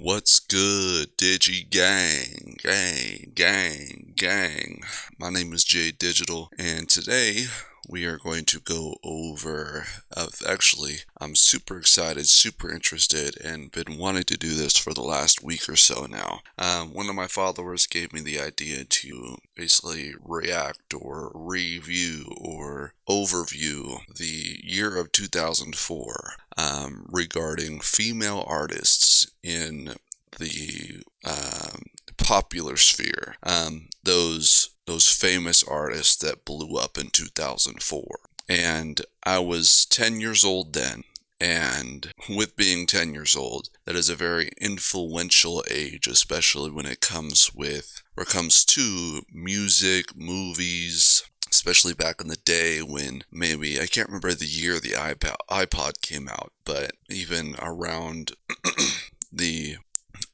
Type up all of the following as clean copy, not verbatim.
What's good, Digi Gang? Gang. My name is Jay Digital, and today we are going to go over. I'm super excited, super interested, and been wanting to do this for the last week or so now. One of my followers gave me the idea to basically react or review or overview the year of 2004 regarding female artists in the popular sphere. Those famous artists that blew up in 2004. And I was 10 years old then. And with being 10 years old, that is a very influential age, especially when it comes to music, movies, especially back in the day when maybe, I can't remember the year the iPod came out, but even around the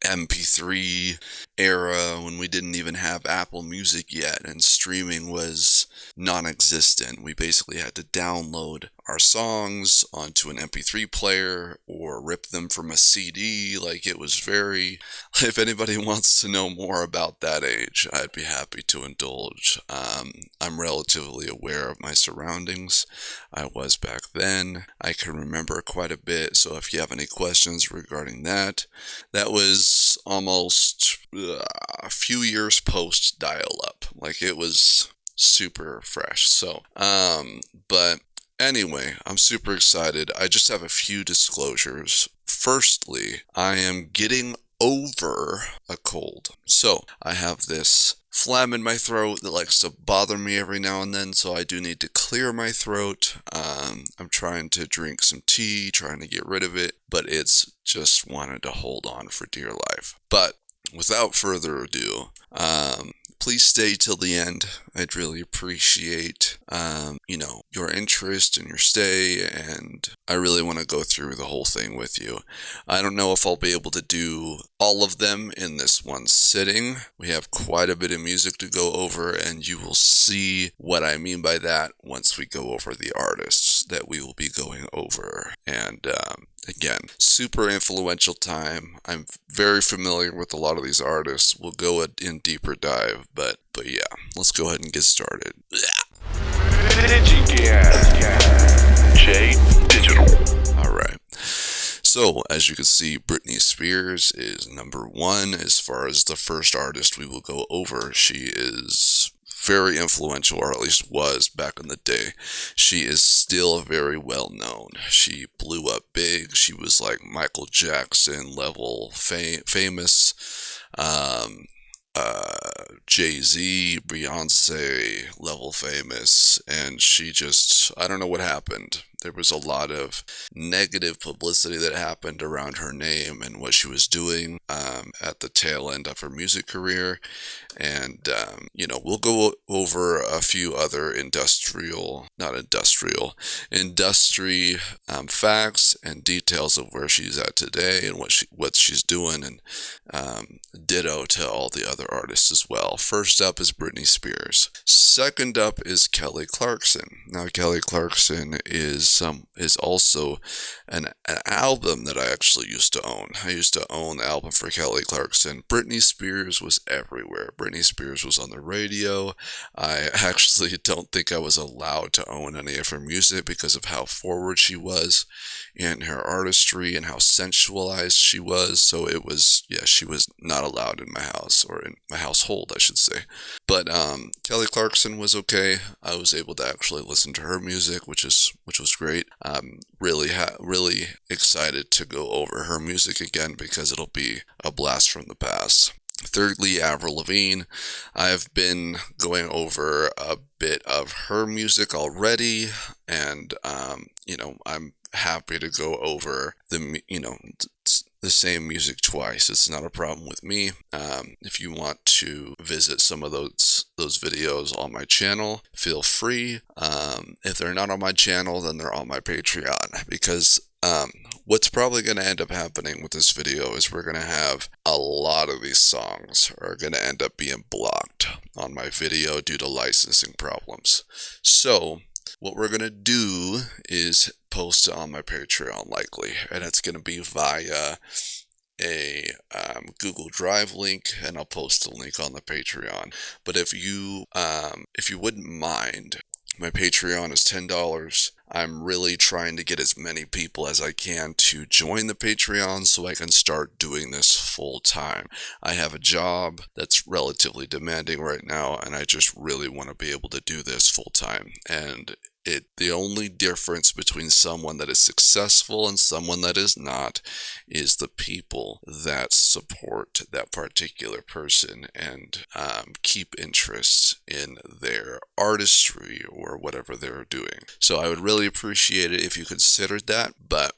MP3 era when we didn't even have Apple Music yet and streaming was non-existent. We basically had to download our songs onto an MP3 player or rip them from a CD. If anybody wants to know more about that age, I'd be happy to indulge. I'm relatively aware of my surroundings. I was back then. I can remember quite a bit, so if you have any questions regarding that was almost a few years post dial-up. It was super fresh. But anyway, I'm super excited. I just have a few disclosures. Firstly, I am getting over a cold. So I have this phlegm in my throat that likes to bother me every now and then, so I do need to clear my throat. I'm trying to drink some tea, trying to get rid of it, but it's just wanted to hold on for dear life. But without further ado, please stay till the end. I'd really appreciate, your interest and your stay, and I really want to go through the whole thing with you. I don't know if I'll be able to do all of them in this one sitting. We have quite a bit of music to go over, and you will see what I mean by that once we go over the artists that we will be going over. And again, super influential time. I'm very familiar with a lot of these artists. We'll go in deeper dive, but yeah, let's go ahead and get started. J Digital. All right. So, as you can see, Britney Spears is number one as far as the first artist we will go over. She is very influential, or at least was back in the day. She is still very well known. She blew up big. She was like Michael Jackson level famous. Jay-Z, Beyonce level famous, and I don't know what happened. There was a lot of negative publicity that happened around her name and what she was doing at the tail end of her music career. And, we'll go over a few other industry facts and details of where she's at today and what she's doing, and ditto to all the other artists as well. First up is Britney Spears. Second up is Kelly Clarkson. Now, Kelly Clarkson is also an album that I actually used to own. I used to own the album for Kelly Clarkson. Britney Spears was everywhere. Britney Spears was on the radio. I actually don't think I was allowed to own any of her music because of how forward she was in her artistry and how sensualized she was. So she was not allowed in my house, or in my household, I should say. But Kelly Clarkson was okay. I was able to actually listen to her music, which was great. I'm really excited to go over her music again because it'll be a blast from the past. Thirdly, Avril Lavigne. I've been going over a bit of her music already, and I'm happy to go over the same music twice. It's not a problem with me. If you want to visit some of those videos on my channel, feel free. If they're not on my channel, then they're on my Patreon, because what's probably going to end up happening with this video is we're going to have a lot of these songs are going to end up being blocked on my video due to licensing problems. So what we're going to do is post it on my Patreon likely, and it's going to be via a Google Drive link, and I'll post a link on the Patreon. But if you wouldn't mind, my Patreon is $10. I'm really trying to get as many people as I can to join the Patreon so I can start doing this full time. I have a job that's relatively demanding right now, and I just really want to be able to do this full time. And the only difference between someone that is successful and someone that is not is the people that support that particular person and keep interest in their artistry or whatever they're doing. So I would really appreciate it if you considered that, but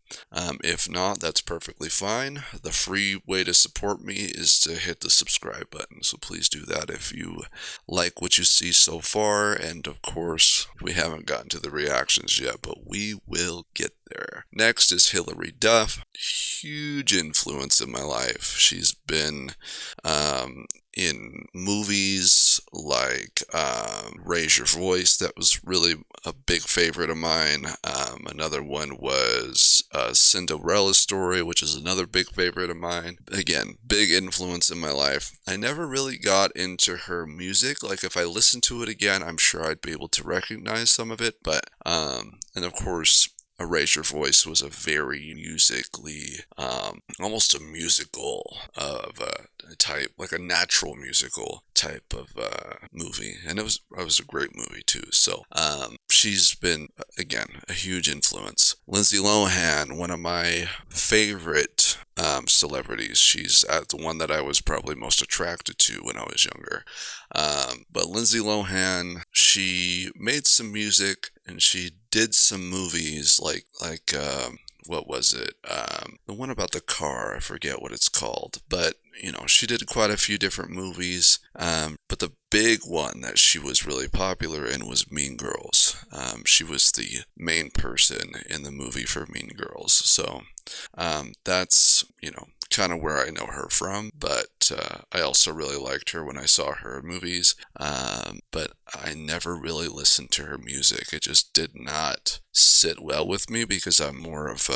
if not, that's perfectly fine. The free way to support me is to hit the subscribe button, so please do that if you like what you see so far. And of course, we haven't gotten to the reactions yet, but we will get there. Next is Hilary Duff. Huge influence in my life. She's been in movies like Raise Your Voice. That was really a big favorite of mine. Another one was Cinderella Story, which is another big favorite of mine. Again, big influence in my life. I never really got into her music. Like, if I listened to it again, I'm sure I'd be able to recognize some of it. But, and of course, Raise Your Voice was a very musically, almost a musical of a type, like a natural musical type of movie, and it was a great movie too. So she's been, again, a huge influence. Lindsay Lohan, one of my favorite celebrities. She's the one that I was probably most attracted to when I was younger. But Lindsay Lohan, she made some music and she did some movies like what was it? The one about the car, I forget what it's called, but she did quite a few different movies. But the big one that she was really popular in was Mean Girls. She was the main person in the movie for Mean Girls. So that's, kind of where I know her from, but I also really liked her when I saw her movies, but I never really listened to her music. It just did not sit well with me because I'm more of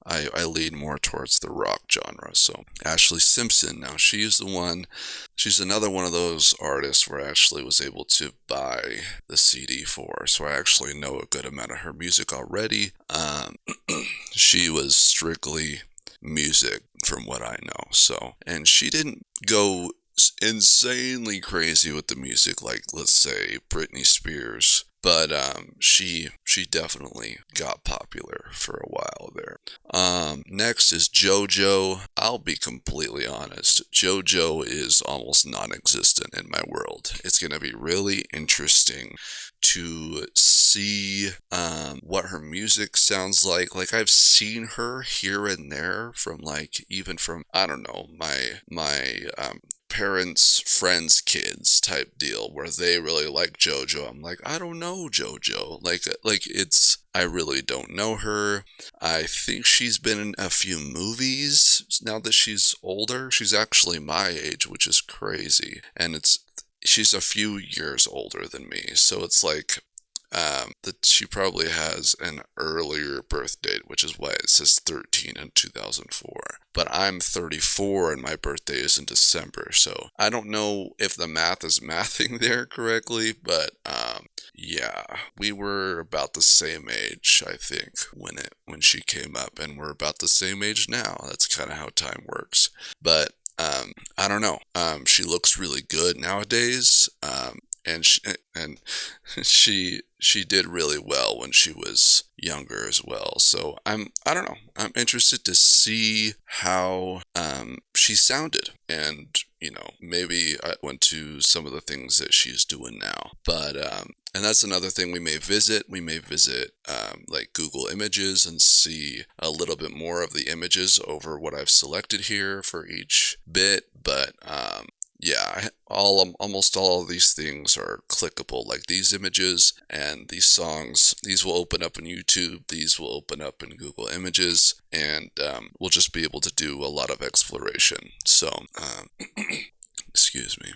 I lean more towards the rock genre. So Ashlee Simpson, now she's another one of those artists where I actually was able to buy the CD for, so I actually know a good amount of her music already. She was strictly music from what I know. So, and she didn't go insanely crazy with the music like, let's say, Britney Spears, but she definitely got popular for a while there. Next is JoJo. I'll be completely honest, JoJo is almost non-existent in my world. It's going to be really interesting to see what her music sounds like. Like, I've seen her here and there from, like, even from, I don't know, my parents' friends' kids type deal where they really like JoJo. I'm like, I don't know JoJo. I really don't know her. I think she's been in a few movies now that she's older. She's actually my age, which is crazy. And she's a few years older than me. So it's like, that she probably has an earlier birth date, which is why it says 13 in 2004. But I'm 34 and my birthday is in December, so I don't know if the math is mathing there correctly, but yeah, we were about the same age, I think, when she came up, and we're about the same age now. That's kind of how time works. But I don't know. She looks really good nowadays. And she did really well when she was younger as well. So I don't know. I'm interested to see how she sounded, and maybe I went to some of the things that she's doing now. But and that's another thing we may visit. We may visit like Google Images and see a little bit more of the images over what I've selected here for each bit. But yeah, almost all of these things are clickable, like these images and these songs. These will open up in YouTube, these will open up in Google Images, and we'll just be able to do a lot of exploration. So, excuse me.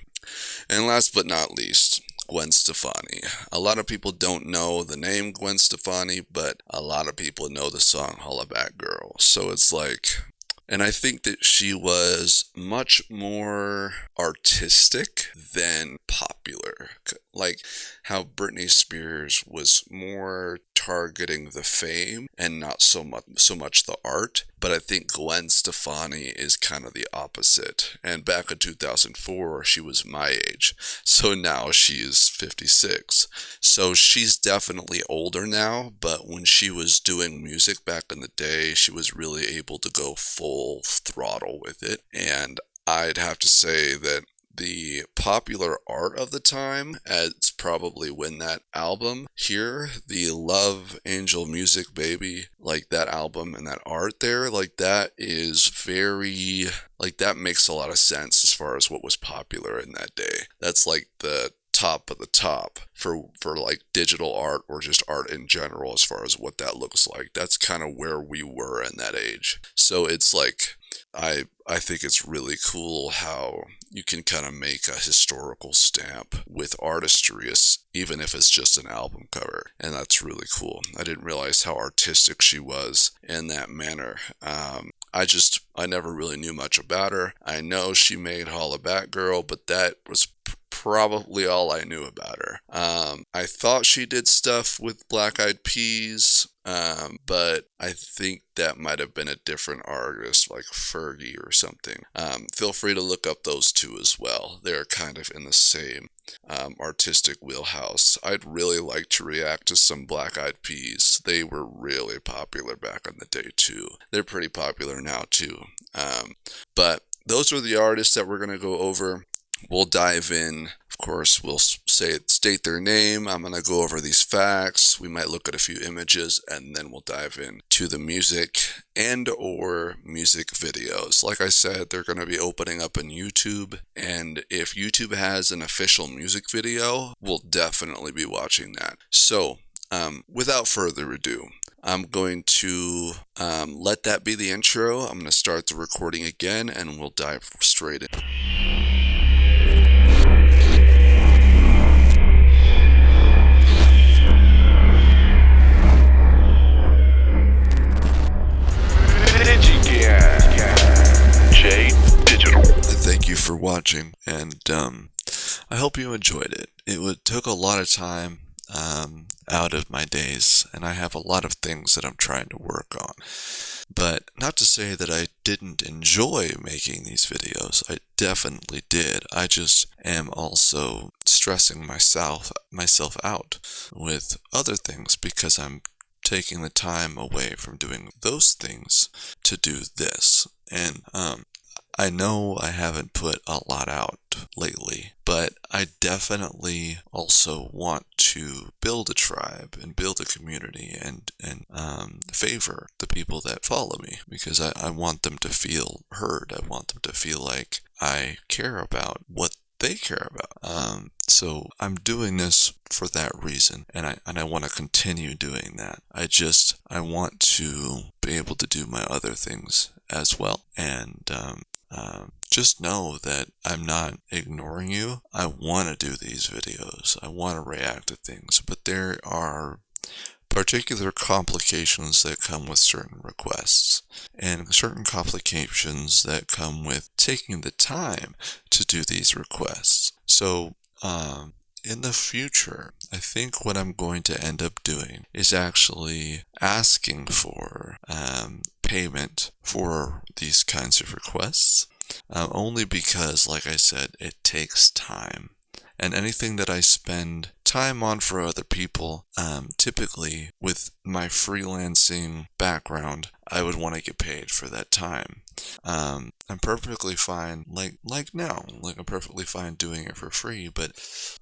And last but not least, Gwen Stefani. A lot of people don't know the name Gwen Stefani, but a lot of people know the song Holla Back Girl. So it's like, And I think that she was much more artistic than popular. Like how Britney Spears was more targeting the fame and not so much the art. But I think Gwen Stefani is kind of the opposite. And back in 2004, she was my age. So now she is 56. So she's definitely older now, but when she was doing music back in the day, she was really able to go full throttle with it. And I'd have to say that the popular art of the time, it's probably when that album here, the Love Angel Music Baby, like that album and that art there, like that is very, like that makes a lot of sense as far as what was popular in that day. That's like the top of the top for like digital art or just art in general as far as what that looks like. That's kind of where we were in that age. So it's like I think it's really cool how you can kind of make a historical stamp with artistry, even if it's just an album cover. And that's really cool. I didn't realize how artistic she was in that manner. I never really knew much about her. I know she made Holla Back Girl, but that was probably all I knew about her. I thought she did stuff with Black Eyed Peas, but I think that might have been a different artist, like Fergie or something. Feel free to look up those two as well. They're kind of in the same artistic wheelhouse. I'd really like to react to some Black Eyed Peas. They were really popular back in the day too. They're pretty popular now too. But those are the artists that we're going to go over. We'll dive in. Of course, we'll state their name. I'm going to go over these facts. We might look at a few images, and then we'll dive in to the music and or music videos. Like I said, they're going to be opening up on YouTube, and if YouTube has an official music video, we'll definitely be watching that. So, without further ado, I'm going to let that be the intro. I'm going to start the recording again, and we'll dive straight in. Thank you for watching, and I hope you enjoyed it. It took a lot of time out of my days, and I have a lot of things that I'm trying to work on. But not to say that I didn't enjoy making these videos. I definitely did. I just am also stressing myself out with other things because I'm taking the time away from doing those things to do this. And I know I haven't put a lot out lately, but I definitely also want to build a tribe and build a community and favor the people that follow me, because I want them to feel heard. I want them to feel like I care about what they care about. So I'm doing this for that reason, and I want to continue doing that. I want to be able to do my other things as well, and just know that I'm not ignoring you. I want to do these videos. I want to react to things, but there are particular complications that come with certain requests, and certain complications that come with taking the time to do these requests. So, in the future, I think what I'm going to end up doing is actually asking for payment for these kinds of requests, only because, like I said, it takes time. And anything that I spend time on for other people, typically with my freelancing background, I would want to get paid for that time. I'm perfectly fine, like now, I'm perfectly fine doing it for free, but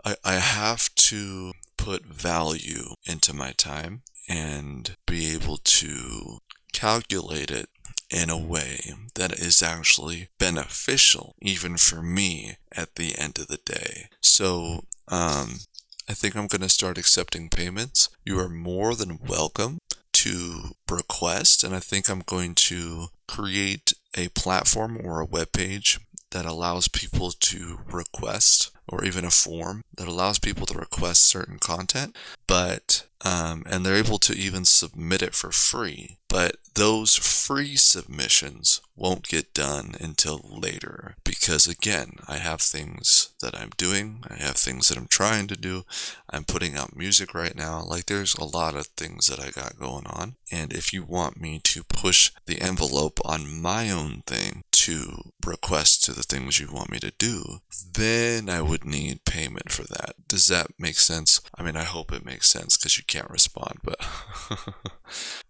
I have to put value into my time and be able to calculate it in a way that is actually beneficial, even for me, at the end of the day. So, I think I'm going to start accepting payments. You are more than welcome to request, and I think I'm going to create a platform or a web page that allows people to request, or even a form that allows people to request certain content, but and they're able to even submit it for free. But those free submissions won't get done until later because, again, I have things that I'm doing, I have things that I'm trying to do, I'm putting out music right now. Like, there's a lot of things that I got going on. And if you want me to push the envelope on my own thing to request to the things you want me to do, then I would need payment for that. Does that make sense? I mean, I hope it makes sense because you can't respond, but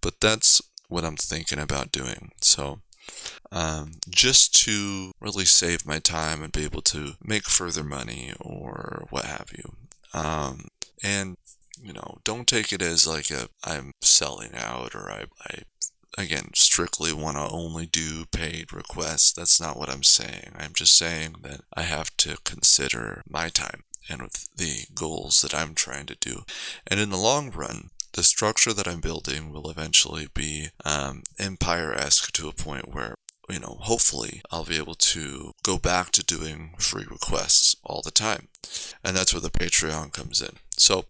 but that's what I'm thinking about doing. So just to really save my time and be able to make further money or what have you. And don't take it as like I'm selling out or I again, strictly want to only do paid requests. That's not what I'm saying. I'm just saying that I have to consider my time and with the goals that I'm trying to do. And in the long run, the structure that I'm building will eventually be empire-esque to a point where, hopefully I'll be able to go back to doing free requests all the time. And that's where the Patreon comes in. So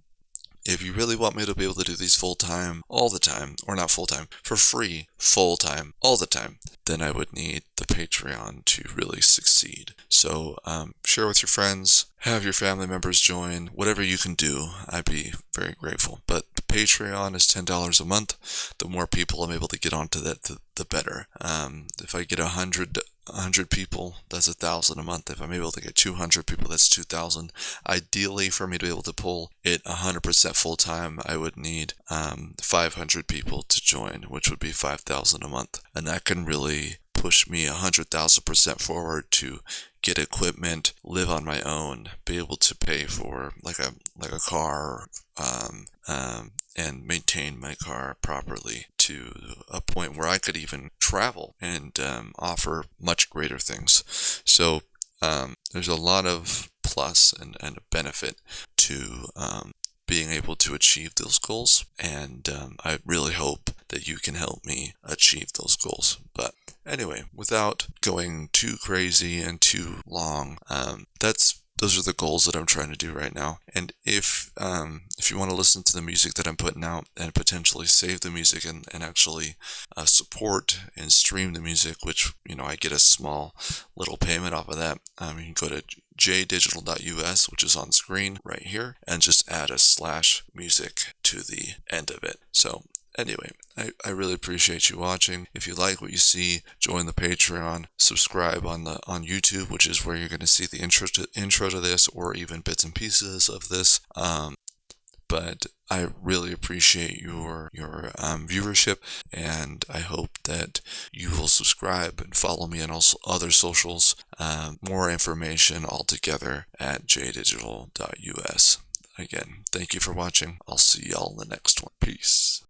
if you really want me to be able to do these full-time all the time, or not full-time, for free, full-time all the time, then I would need the Patreon to really succeed. So share with your friends, have your family members join, whatever you can do, I'd be very grateful. But Patreon is $10 a month. The more people I'm able to get onto that, the better. If I get 100 people, that's 1,000 a month. If I'm able to get 200 people, that's 2,000. Ideally, for me to be able to pull it 100% full time, I would need 500 people to join, which would be 5,000 a month, and that can really push me 100,000% forward to get equipment, live on my own, be able to pay for like a car, and maintain my car properly to a point where I could even travel and offer much greater things. So there's a lot of plus and a benefit to being able to achieve those goals, and I really hope that you can help me achieve those goals. But anyway, without going too crazy and too long, those are the goals that I'm trying to do right now. And if you want to listen to the music that I'm putting out and potentially save the music and actually support and stream the music, which, I get a small little payment off of that, you can go to jdigital.us, which is on screen right here, and just add a /music to the end of it. So anyway, I really appreciate you watching. If you like what you see, join the Patreon, subscribe on YouTube, which is where you're going to see the intro to this, or even bits and pieces of this. But I really appreciate your viewership, and I hope that you will subscribe and follow me on also other socials. More information altogether at jdigital.us. Again, thank you for watching. I'll see y'all in the next one. Peace.